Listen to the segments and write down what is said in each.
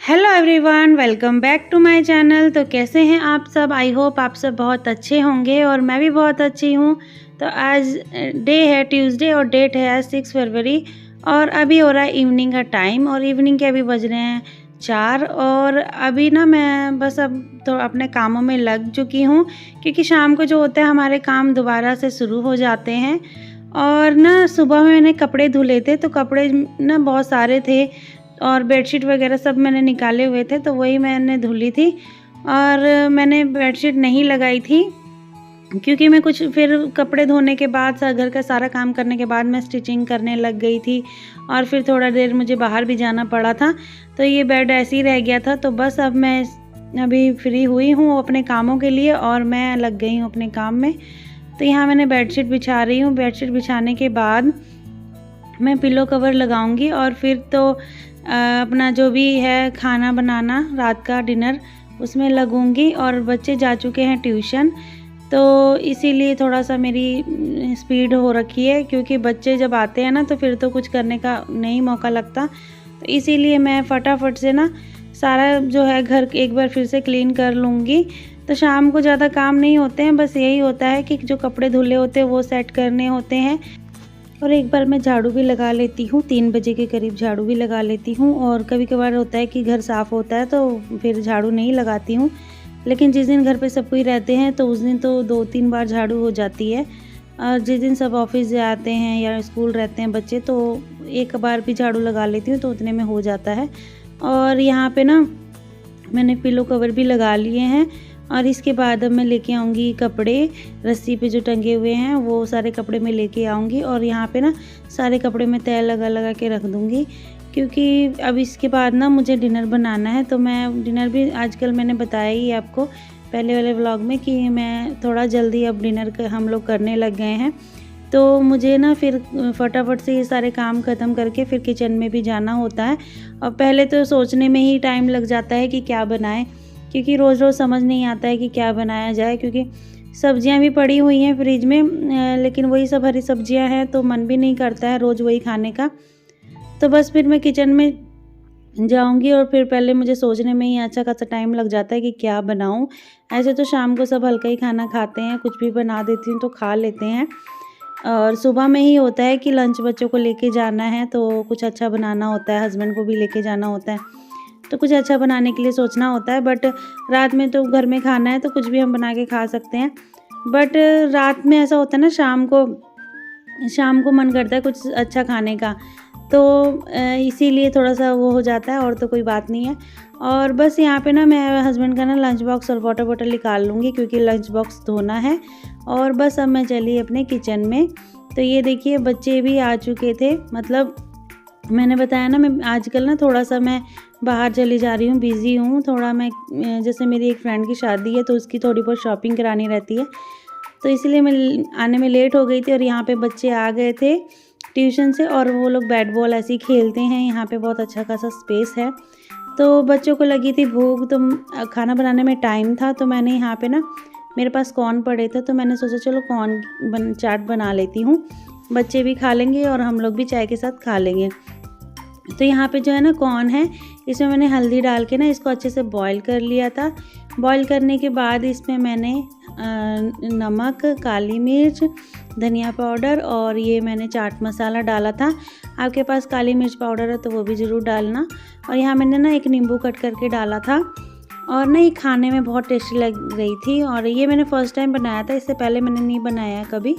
Hello everyone, welcome back to my channel. तो कैसे हैं आप सब? आई होप आप सब बहुत अच्छे होंगे और मैं भी बहुत अच्छी हूँ। तो आज डे है ट्यूसडे और डेट है आज 6 फरवरी और अभी हो रहा है इवनिंग का टाइम और इवनिंग के अभी बज रहे हैं 4 और अभी ना मैं बस अब तो अपने कामों में लग चुकी हूँ क्योंकि शाम को जो होता है हमारे काम दोबारा से शुरू हो जाते हैं। और ना सुबह में मैंने कपड़े धुले थे तो कपड़े ना बहुत सारे थे और बेडशीट वगैरह सब मैंने निकाले हुए थे तो वही मैंने धुली थी। और मैंने बेडशीट नहीं लगाई थी क्योंकि मैं कुछ फिर कपड़े धोने के बाद घर का सारा काम करने के बाद मैं स्टिचिंग करने लग गई थी और फिर थोड़ा देर मुझे बाहर भी जाना पड़ा था तो ये बेड ऐसे ही रह गया था। तो बस अब मैं अभी फ्री हुई हूँ अपने कामों के लिए और मैं लग गई हूँ अपने काम में। तो यहाँ मैंने बेडशीट बिछा रही हूँ। बेडशीट बिछाने के बाद मैं पिलो कवर लगाऊंगी और फिर तो अपना जो भी है खाना बनाना रात का डिनर उसमें लगूंगी। और बच्चे जा चुके हैं ट्यूशन तो इसीलिए थोड़ा सा मेरी स्पीड हो रखी है क्योंकि बच्चे जब आते हैं ना तो फिर तो कुछ करने का नहीं मौका लगता। तो इसीलिए मैं फटाफट से ना सारा जो है घर एक बार फिर से क्लीन कर लूँगी। तो शाम को ज़्यादा काम नहीं होते हैं, बस यही होता है कि जो कपड़े धुले होते हैं वो सेट करने होते हैं। और एक बार मैं झाड़ू भी लगा लेती हूँ, 3 बजे के करीब झाड़ू भी लगा लेती हूँ। और कभी कभार होता है कि घर साफ़ होता है तो फिर झाड़ू नहीं लगाती हूँ, लेकिन जिस दिन घर पे सब कोई रहते हैं तो उस दिन तो 2-3 बार झाड़ू हो जाती है। और जिस दिन सब ऑफिस जाते हैं या स्कूल रहते हैं बच्चे तो एक बार भी झाड़ू लगा लेती हूँ तो उतने में हो जाता है। और यहाँ पे ना मैंने पिलो कवर भी लगा लिए हैं और इसके बाद अब मैं लेके आऊँगी कपड़े रस्सी पे जो टंगे हुए हैं वो सारे कपड़े मैं लेके आऊँगी। और यहाँ पे ना सारे कपड़े में तय लगा लगा के रख दूँगी क्योंकि अब इसके बाद ना मुझे डिनर बनाना है। तो मैं डिनर भी आजकल मैंने बताया ही आपको पहले वाले व्लॉग में कि मैं थोड़ा जल्दी अब डिनर हम लोग करने लग गए हैं। तो मुझे ना फिर फटाफट से ये सारे काम ख़त्म करके फिर किचन में भी जाना होता है। और पहले तो सोचने में ही टाइम लग जाता है कि क्या बनाएं, क्योंकि रोज़ रोज़ समझ नहीं आता है कि क्या बनाया जाए क्योंकि सब्जियां भी पड़ी हुई हैं फ्रिज में, लेकिन वही सब हरी सब्जियां हैं तो मन भी नहीं करता है रोज़ वही खाने का। तो बस फिर मैं किचन में जाऊंगी और फिर पहले मुझे सोचने में ही अच्छा खासा टाइम लग जाता है कि क्या बनाऊं। ऐसे तो शाम को सब हल्का ही खाना खाते हैं, कुछ भी बना देती हूँ तो खा लेते हैं। और सुबह में ही होता है कि लंच बच्चों को लेके जाना है तो कुछ अच्छा बनाना होता है, हस्बैंड को भी लेके जाना होता है तो कुछ अच्छा बनाने के लिए सोचना होता है। बट रात में तो घर में खाना है तो कुछ भी हम बना के खा सकते हैं। बट रात में ऐसा होता है ना शाम को मन करता है कुछ अच्छा खाने का, तो इसीलिए थोड़ा सा वो हो जाता है और तो कोई बात नहीं है। और बस यहाँ पे ना मैं हस्बैंड का ना लंच बॉक्स और वाटर बॉटल निकाल लूँगी क्योंकि लंच बॉक्स धोना है। और बस अब मैं चली अपने किचन में। तो ये देखिए बच्चे भी आ चुके थे, मतलब मैंने बताया ना मैं आजकल ना थोड़ा सा मैं बाहर चली जा रही हूँ, बिज़ी हूँ थोड़ा। मैं जैसे मेरी एक फ्रेंड की शादी है तो उसकी थोड़ी बहुत शॉपिंग करानी रहती है तो इसलिए मैं आने में लेट हो गई थी। और यहाँ पे बच्चे आ गए थे ट्यूशन से और वो लोग बैट बॉल ऐसे ही खेलते हैं। यहाँ पे बहुत अच्छा खासा स्पेस है तो बच्चों को लगी थी भूख तो खाना बनाने में टाइम था तो मैंने यहाँ पे ना मेरे पास कॉर्न पड़े थे तो मैंने सोचा चलो कॉर्न चाट बना लेती हूँ, बच्चे भी खा लेंगे और हम लोग भी चाय के साथ खा लेंगे। तो यहाँ पे जो है ना कॉर्न है इसमें मैंने हल्दी डाल के ना इसको अच्छे से बॉईल कर लिया था। बॉईल करने के बाद इसमें मैंने नमक, काली मिर्च, धनिया पाउडर और ये मैंने चाट मसाला डाला था। आपके पास काली मिर्च पाउडर है तो वो भी ज़रूर डालना। और यहाँ मैंने ना एक नींबू कट करके डाला था और ना ये खाने में बहुत टेस्टी लग रही थी। और ये मैंने फ़र्स्ट टाइम बनाया था, इससे पहले मैंने नहीं बनाया कभी,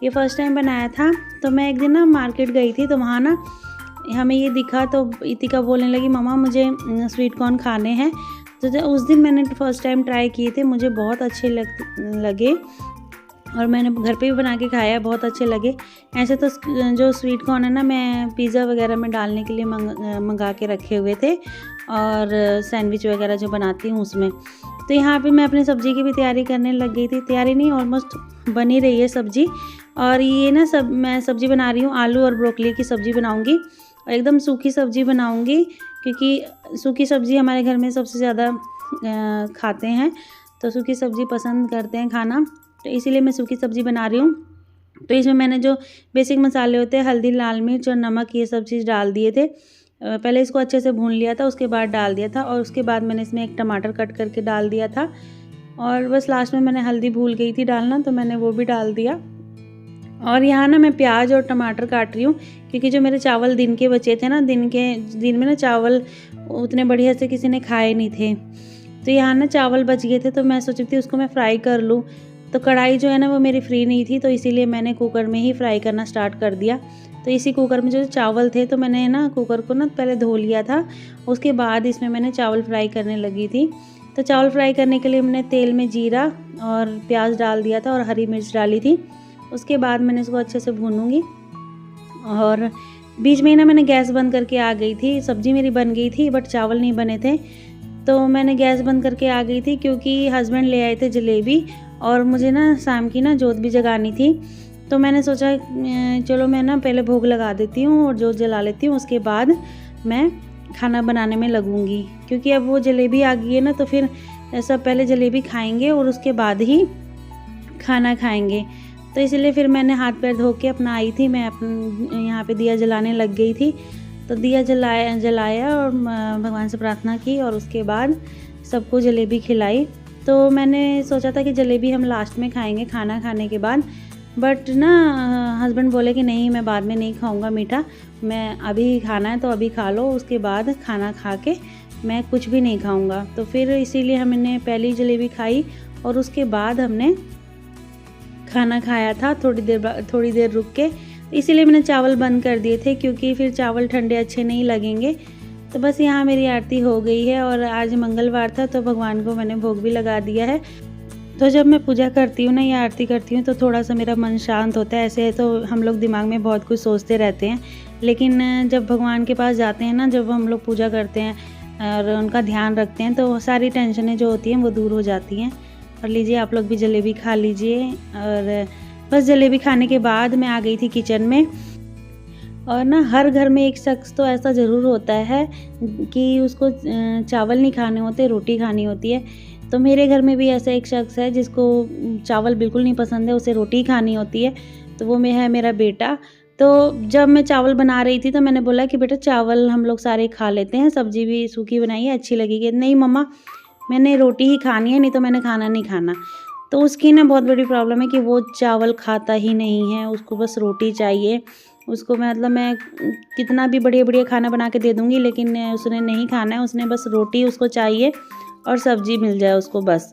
ये फ़र्स्ट टाइम बनाया था। तो मैं एक दिन ना मार्केट गई थी तो वहाँ ना हमें ये दिखा तो इतिका बोलने लगी मम्मा मुझे स्वीट कॉर्न खाने हैं। तो उस दिन मैंने फ़र्स्ट टाइम ट्राई किए थे, मुझे बहुत अच्छे लगे और मैंने घर पे भी बना के खाया, बहुत अच्छे लगे। ऐसे तो जो स्वीट कॉर्न है ना मैं पिज़्ज़ा वगैरह में डालने के लिए मंगा के रखे हुए थे और सैंडविच वगैरह जो बनाती हूँ उसमें। तो यहाँ पे मैं अपनी सब्ज़ी की भी तैयारी करने लग गई थी, तैयारी नहीं ऑलमोस्ट बनी रही है सब्ज़ी। और ये ना मैं सब्ज़ी बना रही हूँ, आलू और ब्रोकली की सब्ज़ी बनाऊँगी और एकदम सूखी सब्ज़ी बनाऊँगी क्योंकि सूखी सब्ज़ी हमारे घर में सबसे ज़्यादा खाते हैं तो सूखी सब्ज़ी पसंद करते हैं खाना, तो इसीलिए मैं सूखी सब्ज़ी बना रही हूँ। तो इसमें मैंने जो बेसिक मसाले होते हैं हल्दी, लाल मिर्च और नमक ये सब चीज़ डाल दिए थे। पहले इसको अच्छे से भून लिया था, उसके बाद डाल दिया था और उसके बाद मैंने इसमें एक टमाटर कट करके डाल दिया था और बस लास्ट में मैंने हल्दी भूल गई थी डालना, तो मैंने वो भी डाल दिया। और यहाँ ना मैं प्याज और टमाटर काट रही हूँ क्योंकि जो मेरे चावल दिन के बचे थे ना, दिन में ना चावल उतने बढ़िया से किसी ने खाए नहीं थे, तो यहाँ ना चावल बच गए थे, तो मैं सोची थी उसको मैं फ्राई कर लूँ। तो कढ़ाई जो है ना वो मेरी फ्री नहीं थी, तो इसीलिए मैंने कुकर में ही फ्राई करना स्टार्ट कर दिया। तो इसी कुकर में जो चावल थे, तो मैंने ना कुकर को ना पहले धो लिया था, उसके बाद इसमें मैंने चावल फ्राई करने लगी थी। तो चावल फ्राई करने के लिए मैंने तेल में जीरा और प्याज डाल दिया था और हरी मिर्च डाली थी। उसके बाद मैंने इसको अच्छे से भूनूंगी और बीच में ही ना मैंने गैस बंद करके आ गई थी। सब्जी मेरी बन गई थी बट चावल नहीं बने थे, तो मैंने गैस बंद करके आ गई थी क्योंकि हस्बैंड ले आए थे जलेबी और मुझे ना शाम की ना जोत भी जगानी थी। तो मैंने सोचा चलो मैं ना पहले भोग लगा देती हूँ और जोत जला लेती हूँ, उसके बाद मैं खाना बनाने में लगूंगी, क्योंकि अब वो जलेबी आ गई है ना, तो फिर सब पहले जलेबी खाएंगे और उसके बाद ही खाना खाएंगे। तो इसलिए फिर मैंने हाथ पैर धो के अपना आई थी, मैं यहाँ पे दिया जलाने लग गई थी। तो दिया जलाया और भगवान से प्रार्थना की और उसके बाद सबको जलेबी खिलाई। तो मैंने सोचा था कि जलेबी हम लास्ट में खाएंगे खाना खाने के बाद, बट ना हस्बैंड बोले कि नहीं मैं बाद में नहीं खाऊंगा मीठा, मैं अभी खाना है तो अभी खा लो, उसके बाद खाना खा के मैं कुछ भी नहीं खाऊंगा। तो फिर इसीलिए हमने पहली जलेबी खाई और उसके बाद हमने खाना खाया था थोड़ी देर रुक के। इसीलिए मैंने चावल बंद कर दिए थे क्योंकि फिर चावल ठंडे अच्छे नहीं लगेंगे। तो बस यहाँ मेरी आरती हो गई है और आज मंगलवार था तो भगवान को मैंने भोग भी लगा दिया है। तो जब मैं पूजा करती हूँ ना या आरती करती हूँ तो थोड़ा सा मेरा मन शांत होता है। ऐसे तो हम लोग दिमाग में बहुत कुछ सोचते रहते हैं, लेकिन जब भगवान के पास जाते हैं ना, जब हम लोग पूजा करते हैं और उनका ध्यान रखते हैं तो सारी टेंशनें जो होती हैं वो दूर हो जाती हैं। और लीजिए आप लोग भी जलेबी खा लीजिए। और बस जलेबी खाने के बाद मैं आ गई थी किचन में। और ना हर घर में एक शख्स तो ऐसा ज़रूर होता है कि उसको चावल नहीं खाने होते, रोटी खानी होती है। तो मेरे घर में भी ऐसा एक शख्स है जिसको चावल बिल्कुल नहीं पसंद है, उसे रोटी खानी होती है। तो वो है मेरा बेटा। तो जब मैं चावल बना रही थी तो मैंने बोला कि बेटा चावल हम लोग सारे खा लेते हैं, सब्जी भी सूखी बनाई है अच्छी लगेगी। नहीं मम्मा मैंने रोटी ही खानी है, नहीं तो मैंने खाना नहीं खाना। तो उसकी ना बहुत बड़ी प्रॉब्लम है कि वो चावल खाता ही नहीं है, उसको बस रोटी चाहिए। उसको मतलब मैं कितना भी बढ़िया बढ़िया खाना बना के दे दूँगी लेकिन उसने नहीं खाना है, उसने बस रोटी उसको चाहिए और सब्जी मिल जाए उसको बस।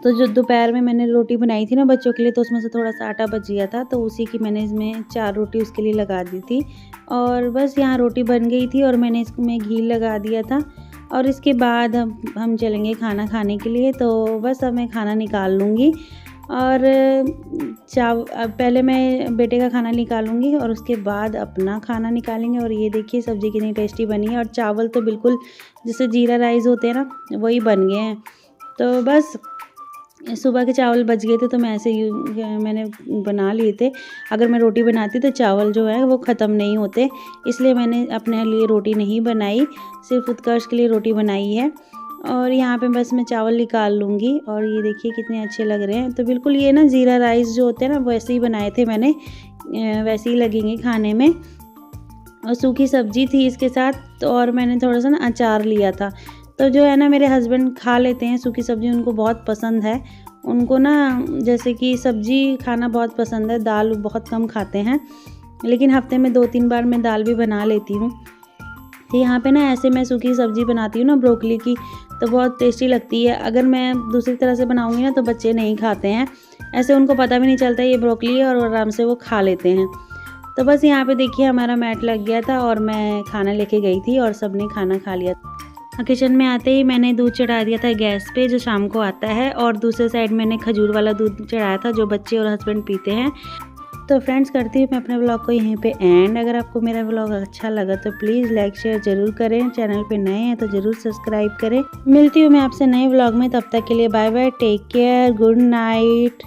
तो जो दोपहर में मैंने रोटी बनाई थी ना बच्चों के लिए, तो उसमें से थोड़ा सा आटा बच गया था, तो उसी की मैंने इसमें 4 रोटी उसके लिए लगा दी थी। और बस यहाँ रोटी बन गई थी और मैंने इसमें घी लगा दिया था। और इसके बाद हम चलेंगे खाना खाने के लिए। तो बस अब मैं खाना निकाल लूँगी और पहले मैं बेटे का खाना निकालूंगी और उसके बाद अपना खाना निकालेंगे। और ये देखिए सब्ज़ी कितनी टेस्टी बनी है और चावल तो बिल्कुल जैसे जीरा राइस होते हैं ना, वही बन गए हैं। तो बस सुबह के चावल बच गए थे तो मैं ऐसे मैंने बना लिए थे। अगर मैं रोटी बनाती तो चावल जो है वो ख़त्म नहीं होते, इसलिए मैंने अपने लिए रोटी नहीं बनाई, सिर्फ उत्कर्ष के लिए रोटी बनाई है। और यहाँ पे बस मैं चावल निकाल लूँगी। और ये देखिए कितने अच्छे लग रहे हैं। तो बिल्कुल ये ना ज़ीरा राइस जो होते हैं ना वैसे ही बनाए थे मैंने, वैसे ही लगेंगे खाने में। और सूखी सब्जी थी इसके साथ, तो और मैंने थोड़ा सा ना अचार लिया था। तो जो है ना मेरे हस्बैंड खा लेते हैं सूखी सब्ज़ी, उनको बहुत पसंद है। उनको ना जैसे कि सब्ज़ी खाना बहुत पसंद है, दाल बहुत कम खाते हैं, लेकिन हफ्ते में 2-3 बार मैं दाल भी बना लेती हूँ। तो यहाँ पे ना ऐसे मैं सूखी सब्ज़ी बनाती हूँ ना ब्रोकली की, तो बहुत टेस्टी लगती है। अगर मैं दूसरी तरह से बनाऊँगी ना तो बच्चे नहीं खाते हैं, ऐसे उनको पता भी नहीं चलता ये ब्रोकली है और आराम से वो खा लेते हैं। तो बस यहाँ पे देखिए हमारा मैट लग गया था और मैं खाना लेके गई थी और सबने खाना खा लिया। किचन में आते ही मैंने दूध चढ़ा दिया था गैस पे जो शाम को आता है, और दूसरे साइड मैंने खजूर वाला दूध चढ़ाया था जो बच्चे और हस्बैंड पीते हैं। तो फ्रेंड्स करती हूँ मैं अपने व्लॉग को यहीं पे एंड। अगर आपको मेरा व्लॉग अच्छा लगा तो प्लीज़ लाइक शेयर ज़रूर करें, चैनल पे नए हैं तो ज़रूर सब्सक्राइब करें। मिलती हूँ मैं आपसे नए व्लॉग में, तब तक के लिए bye bye, take care, good night.